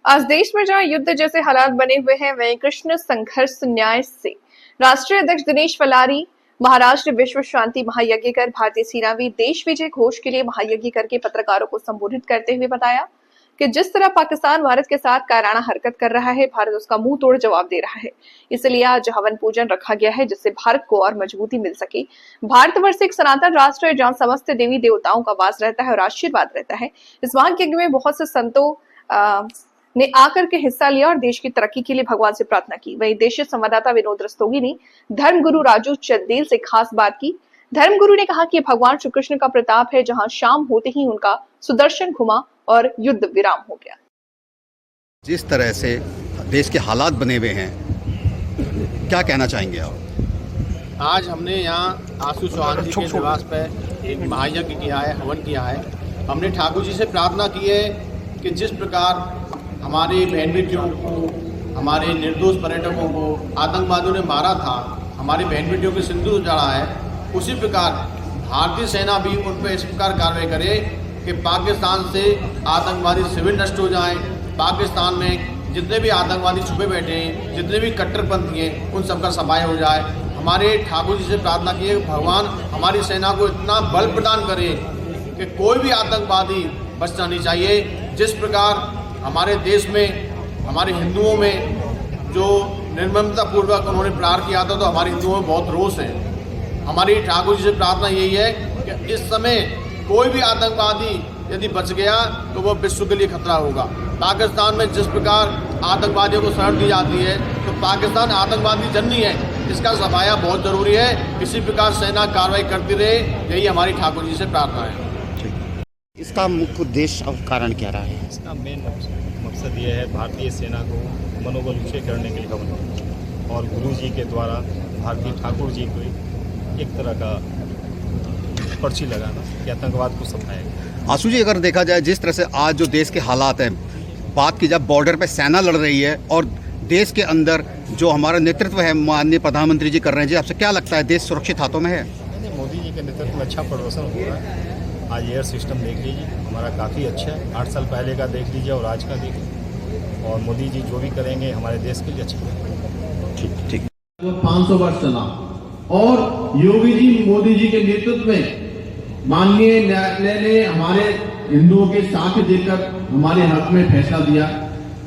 आज देश में जहां युद्ध जैसे हालात बने हुए हैं, वहीं कृष्ण संघर्ष न्याय से राष्ट्रीय अध्यक्ष दिनेश फलारी महाराष्ट्र विश्व शांति महायज्ञ कर भारतीय सेनावी देश विजय घोष के लिए महायज्ञ करके पत्रकारों को संबोधित करते हुए बताया कि जिस तरह पाकिस्तान भारत के साथ कायराना हरकत कर रहा है, भारत उसका मुंह तोड़ जवाब दे रहा है। इसलिए आज हवन पूजन रखा गया है, जिससे भारत को और मजबूती मिल सके। भारतवर्ष एक सनातन राष्ट्र है, जहाँ समस्त देवी देवताओं का वास रहता है और आशीर्वाद रहता है। इस महायज्ञ में बहुत से संतों ने आकर के हिस्सा लिया और देश की तरक्की के लिए भगवान से प्रार्थना की। वहीं देश संवाददाता विनोद रस्तोगी ने धर्मगुरु राजू चंदेल से खास बात की। धर्मगुरु ने कहा कि भगवान श्री कृष्ण का प्रताप है, जहां शाम होते ही उनका सुदर्शन घुमा और युद्ध विराम हो गया। जिस तरह से देश के हालात बने हुए हैं, क्या कहना चाहेंगे आप? आज हमने यहाँ आशु चौहान जी के निवास पर एक महायज्ञ किया है, हवन किया है। हमने ठाकुर जी से प्रार्थना की है कि जिस प्रकार हमारे बहन बेटियों को, हमारे निर्दोष पर्यटकों को आतंकवादियों ने मारा था, हमारी बहन बेटियों के सिंदूर जड़ा है, उसी प्रकार भारतीय सेना भी उन पर इस प्रकार कार्रवाई करे कि पाकिस्तान से आतंकवादी शिविर नष्ट हो जाएं। पाकिस्तान में जितने भी आतंकवादी छुपे बैठे हैं, जितने भी कट्टरपंथी हैं, उन सबका सफाया हो जाए। हमारे ठाकुर जी से प्रार्थना की है कि भगवान हमारी सेना को इतना बल प्रदान करे कि कोई भी आतंकवादी बचना नहीं चाहिए। जिस प्रकार हमारे देश में, हमारे हिंदुओं में जो निर्ममता पूर्वक उन्होंने प्रहार किया था, तो हमारे हिंदुओं में बहुत रोष है। हमारी ठाकुर जी से प्रार्थना यही है कि इस समय कोई भी आतंकवादी यदि बच गया तो वह विश्व के लिए खतरा होगा। पाकिस्तान में जिस प्रकार आतंकवादियों को शरण दी जाती है, तो पाकिस्तान आतंकवादी जननी है, इसका सफाया बहुत ज़रूरी है। इसी प्रकार सेना कार्रवाई करती रहे, यही हमारी ठाकुर जी से प्रार्थना है। इसका मुख्य उद्देश्य और कारण क्या रहा है? इसका मेन मकसद ये है भारतीय सेना को मनोबल ऊंचे करने के लिए हवन, और गुरु जी के द्वारा भारतीय ठाकुर जी को एक तरह का पर्ची लगाना कि आतंकवाद को सफाएगा। आशु जी, अगर देखा जाए जिस तरह से आज जो देश के हालात हैं, बात की जाए बॉर्डर पे सेना लड़ रही है और देश के अंदर जो हमारा नेतृत्व है माननीय प्रधानमंत्री जी कर रहे हैं, जी आपसे क्या लगता है देश सुरक्षित हाथों में है? मोदी जी के नेतृत्व में अच्छा प्रदर्शन हो रहा है। आज एयर सिस्टम देख लीजिए, हमारा काफ़ी अच्छा है। 8 साल पहले का देख लीजिए और आज का देख लीजिए, और मोदी जी जो भी करेंगे हमारे देश के लिए अच्छा करेंगे। ठीक ठीक। 500 वर्ष चला और योगी जी, मोदी जी के नेतृत्व में माननीय न्यायालय ने हमारे हिंदुओं के साथ देकर हमारे हक में फैसला दिया।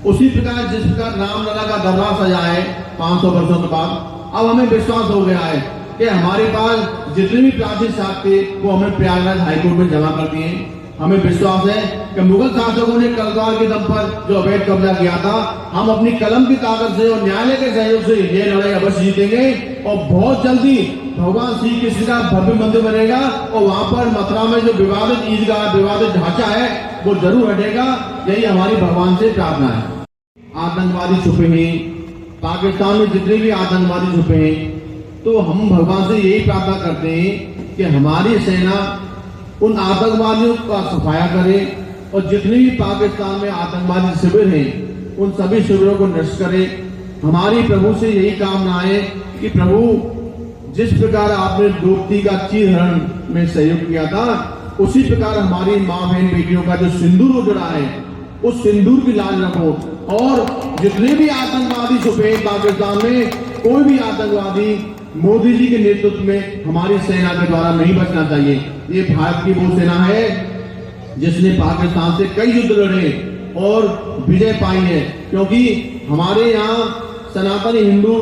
उसी प्रकार जिस प्रकार रामलला का दरबार सजा है 500 वर्षों के बाद, अब हमें विश्वास हो गया है कि हमारे पास जितने भी प्राचीन साक्ष्य थे वो हमें प्रयागराज हाईकोर्ट में जमा कर दिए। हमें विश्वास है कि मुगल शासकों ने कलवार के दम पर जो अवैध कब्जा किया था, हम अपनी कलम की ताकत से और न्यायालय के सहयोग से ये लड़ाई अवश्य जीतेंगे। और बहुत जल्दी भगवान श्री कृष्ण का भव्य मंदिर बनेगा और वहां पर मथुरा में जो विवादित ईदगाह, विवादित ढांचा है, वो जरूर हटेगा। यही हमारी भगवान से प्रार्थना है। आतंकवादी छुपे हैं, पाकिस्तान में जितने भी आतंकवादी छुपे हैं, तो हम भगवान से यही प्रार्थना करते हैं कि हमारी सेना उन आतंकवादियों का सफाया करे और जितने भी पाकिस्तान में आतंकवादी शिविर हैं, उन सभी शिविरों को नष्ट करे। हमारी प्रभु से यही कामना है कि प्रभु, जिस प्रकार आपने द्रौपदी का चीरहरण में सहयोग किया था, उसी प्रकार हमारी माँ बहन बेटियों का जो सिंदूर जुड़ा है, उस सिंदूर की लाज रखो। और जितने भी आतंकवादी छुपे पाकिस्तान में, कोई भी आतंकवादी मोदी जी के नेतृत्व में हमारी सेना के द्वारा नहीं बचना चाहिए। ये भारत की वो सेना है जिसने पाकिस्तान से कई युद्ध लड़े और विजय पाई है, क्योंकि हमारे यहाँ सनातनी हिंदू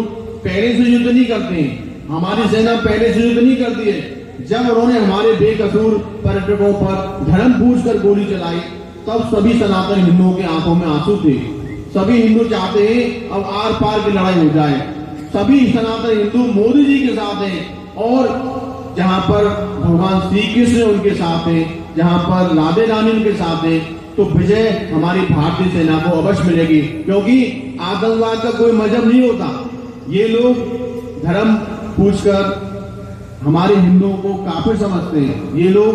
पहले से युद्ध नहीं करते हैं। हमारी सेना पहले से युद्ध नहीं करती है। जब उन्होंने हमारे बेकसूर पर्यटकों पर धर्म पूछकर गोली चलाई, तब सभी सनातन हिंदुओं के आंखों में आंसू थे। सभी हिंदू चाहते हैं अब आर पार की लड़ाई हो जाए। सभी सनातन हिंदू मोदी जी के साथ हैं, और जहां पर भगवान श्री कृष्ण उनके साथ हैं, जहां पर राधे रानी उनके साथ हैं, तो विजय हमारी भारतीय सेना को अवश्य मिलेगी। क्योंकि आतंकवाद का कोई मजहब नहीं होता। ये लोग धर्म पूछकर हमारे हिंदुओं को काफिर समझते हैं। ये लोग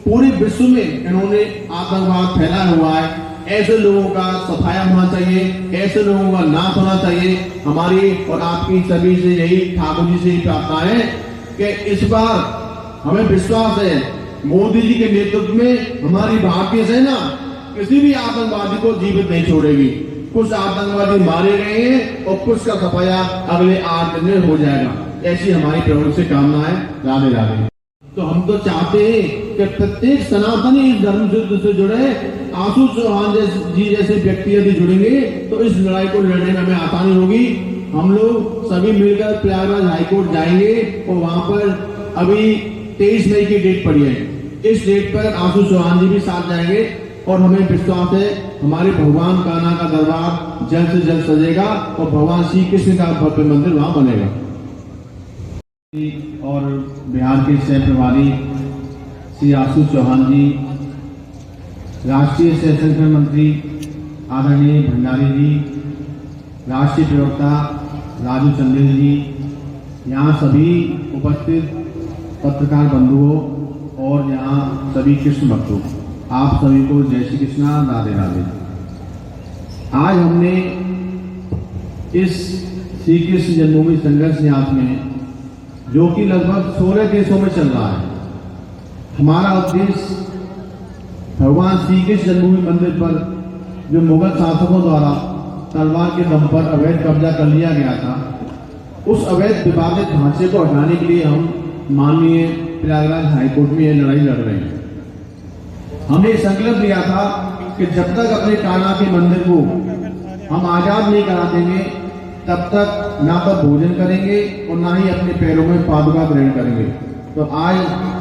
पूरे विश्व में इन्होंने आतंकवाद फैलाया हुआ है। ऐसे लोगों का सफाया होना चाहिए, ऐसे लोगों का नाश होना चाहिए। हमारी और आपकी सभी से यही, ठाकुर जी से ही प्रार्थना है कि इस बार हमें विश्वास है मोदी जी के नेतृत्व में हमारी भारतीय सेना किसी भी आतंकवादी को जीवित नहीं छोड़ेगी। कुछ आतंकवादी मारे गए हैं और कुछ का सफाया अगले 8 दिन में हो जाएगा। ऐसी हमारी प्रभु से कामना है। राधे राधे। तो हम तो चाहते हैं कि प्रत्येक सनातनी इस धर्म युद्ध से जुड़े। आशु चौहान जी जैसे व्यक्ति यदि जुड़ेंगे तो इस लड़ाई को लड़ने में हमें आसानी होगी। हम लोग सभी मिलकर प्रयागराज हाईकोर्ट जाएंगे और वहां पर अभी 23 मई की डेट पड़ी है। इस डेट पर आशु चौहान जी भी साथ जाएंगे और हमें विश्वास है हमारे भगवान कान्हा का दरबार जल्द से जल्द सजेगा और भगवान श्री कृष्ण का भव्य मंदिर वहां बनेगा। और बिहार के सह प्रभारी श्री आशु चौहान जी, राष्ट्रीय सह संगठन मंत्री आदरणीय भंडारी जी, राष्ट्रीय प्रवक्ता राजू चंदेल जी, यहाँ सभी उपस्थित पत्रकार बंधुओं और यहाँ सभी कृष्ण भक्तों, आप सभी को जय श्री कृष्णा, राधे राधे। आज हमने इस श्री कृष्ण जन्मभूमि संघर्ष यात्रा में, जो कि लगभग 16 देशों में चल रहा है, हमारा उद्देश्य भगवान श्री कृष्ण जन्मभूमि मंदिर पर जो मुगल शासकों द्वारा तलवार के दम पर अवैध कब्जा कर लिया गया था, उस अवैध विवादित ढांचे को हटाने के लिए हम माननीय प्रयागराज हाईकोर्ट में यह लड़ाई लड़ रहे हैं। हमने संकल्प लिया था कि जब तक अपने कान्हा के मंदिर को हम आजाद नहीं करा देंगे, तब तक ना तो भोजन करेंगे और ना ही अपने पैरों में पादुका ग्रहण करेंगे। तो आज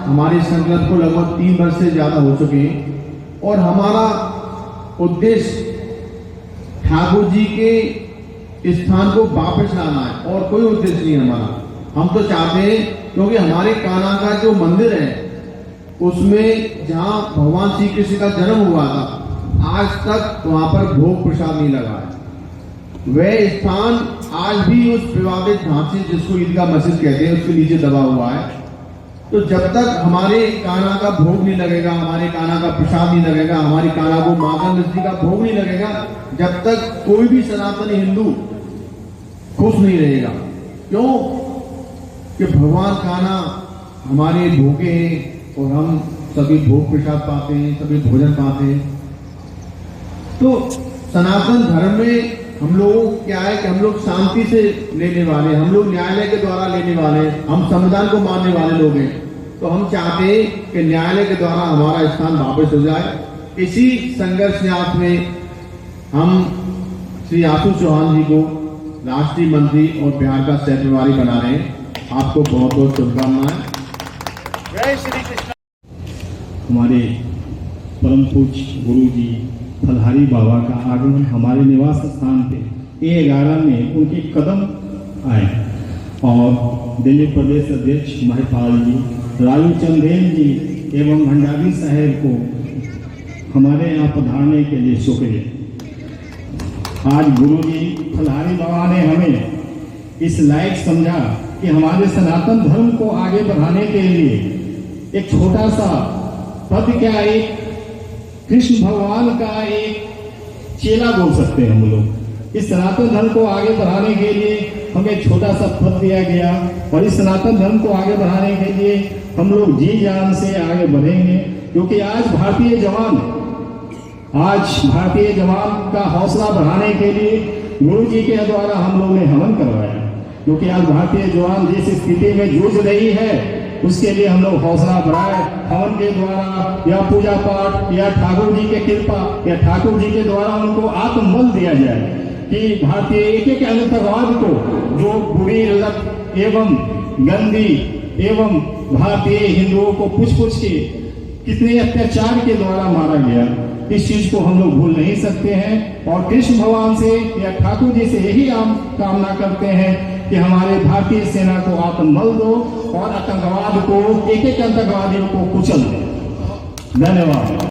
हमारे संकल्प को लगभग 3 वर्ष से ज्यादा हो चुके हैं और हमारा उद्देश्य ठाकुर जी के स्थान को वापस लाना है और कोई उद्देश्य नहीं हमारा। हम तो चाहते हैं, क्योंकि हमारे कान्हा का जो मंदिर है उसमें जहाँ भगवान श्री कृष्ण का जन्म हुआ था, आज तक वहां पर भोग प्रसाद नहीं लगा है। वह स्थान आज भी उस विवादित ढांचे जिसको ईदगाह मस्जिद कहते हैं उसके नीचे दबा हुआ है। तो जब तक हमारे कान्हा का भोग नहीं लगेगा, हमारे कान्हा का प्रसाद नहीं लगेगा, हमारी कान्हा को माता नृत्य का भोग नहीं लगेगा, जब तक कोई भी सनातनी हिंदू खुश नहीं रहेगा। क्यों? कि भगवान कान्हा हमारे भोगे हैं और हम सभी भोग प्रसाद पाते हैं, सभी भोजन पाते हैं। तो सनातन धर्म में हम लोग क्या है कि हम लोग शांति से लेने वाले, हम लोग न्यायालय के द्वारा लेने वाले, हम संविधान को मानने वाले लोग हैं। तो हम चाहते हैं कि न्यायालय के द्वारा हमारा स्थान वापस हो जाए। इसी संघर्ष न्यास में हम श्री आशु चौहान जी को राष्ट्रीय मंत्री और बिहार का सह प्रभारी बना रहे हैं। आपको बहुत बहुत शुभकामनाएं। जय श्री कृष्ण। हमारे परम पूज्य गुरु जी फलहारी बाबा का आगमन हमारे निवास स्थान पे A11 में उनके कदम आए और दिल्ली प्रदेश अध्यक्ष महिपाल जी, राजू चंदेल जी एवं भंडारी साहब को हमारे यहाँ पधारने के लिए शुक्रिया। आज गुरु जी फलहारी बाबा ने हमें इस लायक समझा कि हमारे सनातन धर्म को आगे बढ़ाने के लिए एक छोटा सा पद, क्या एक कृष्ण भगवान का एक चेला बोल सकते हैं हम लोग। इस सनातन धर्म को आगे बढ़ाने के लिए हमें छोटा सा पद दिया गया और इस सनातन धर्म को आगे बढ़ाने के लिए हम लोग जी जान से आगे बढ़ेंगे। क्योंकि आज भारतीय जवान का हौसला बढ़ाने के लिए गुरु जी के द्वारा हम लोग ने हवन करवाया। क्योंकि आज भारतीय जवान जिस स्थिति में जूझ रही है उसके लिए हम लोग हौसला बढ़ाए, हवन के द्वारा या पूजा पाठ या ठाकुर जी के कृपा या ठाकुर जी के द्वारा उनको आत्मबल दिया जाए कि भारतीय एक आतंकवाद को, जो बुरी लत एवं गंदी एवं भारतीय हिंदुओं को पूछ के कितने अत्याचार के द्वारा मारा गया, इस चीज को हम लोग भूल नहीं सकते हैं। और कृष्ण भगवान से या ठाकुर जी से यही हम कामना करते हैं कि हमारे भारतीय सेना को आत्मबल दो और आतंकवाद को, एक आतंकवादियों को कुचल दो। धन्यवाद।